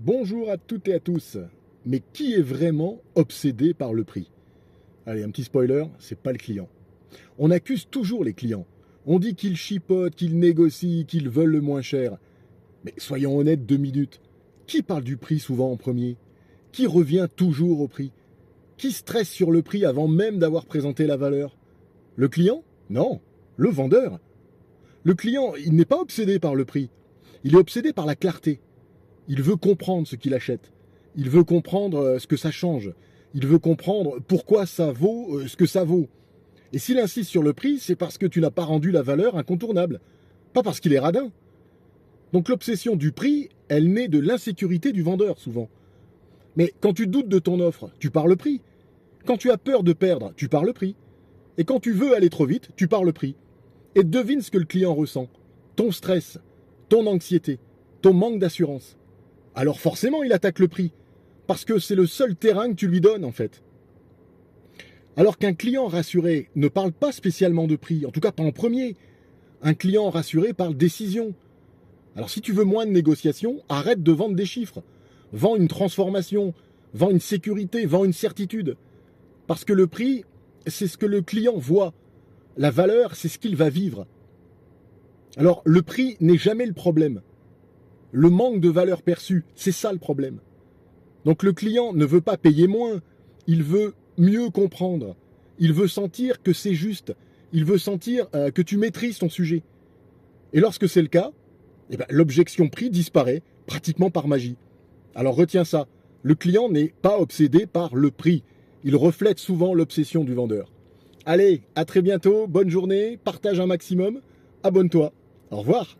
Bonjour à toutes et à tous. Mais qui est vraiment obsédé par le prix? Allez, un petit spoiler, c'est pas le client. On accuse toujours les clients. On dit qu'ils chipotent, qu'ils négocient, qu'ils veulent le moins cher. Mais soyons honnêtes 2 minutes. Qui parle du prix souvent en premier? Qui revient toujours au prix? Qui stresse sur le prix avant même d'avoir présenté la valeur? Le client? Non, le vendeur. Le client, il n'est pas obsédé par le prix. Il est obsédé par la clarté. Il veut comprendre ce qu'il achète. Il veut comprendre ce que ça change. Il veut comprendre pourquoi ça vaut ce que ça vaut. Et s'il insiste sur le prix, c'est parce que tu n'as pas rendu la valeur incontournable. Pas parce qu'il est radin. Donc l'obsession du prix, elle naît de l'insécurité du vendeur, souvent. Mais quand tu doutes de ton offre, tu pars le prix. Quand tu as peur de perdre, tu pars le prix. Et quand tu veux aller trop vite, tu pars le prix. Et devine ce que le client ressent. Ton stress, ton anxiété, ton manque d'assurance. Alors forcément, il attaque le prix. Parce que c'est le seul terrain que tu lui donnes, en fait. Alors qu'un client rassuré ne parle pas spécialement de prix, en tout cas pas en premier. Un client rassuré parle décision. Alors si tu veux moins de négociations, arrête de vendre des chiffres. Vends une transformation, vends une sécurité, vends une certitude. Parce que le prix, c'est ce que le client voit. La valeur, c'est ce qu'il va vivre. Alors le prix n'est jamais le problème. Le manque de valeur perçue, c'est ça le problème. Donc le client ne veut pas payer moins, il veut mieux comprendre. Il veut sentir que c'est juste. Il veut sentir que tu maîtrises ton sujet. Et lorsque c'est le cas, l'objection prix disparaît pratiquement par magie. Alors retiens ça, le client n'est pas obsédé par le prix. Il reflète souvent l'obsession du vendeur. Allez, à très bientôt, bonne journée, partage un maximum, abonne-toi. Au revoir.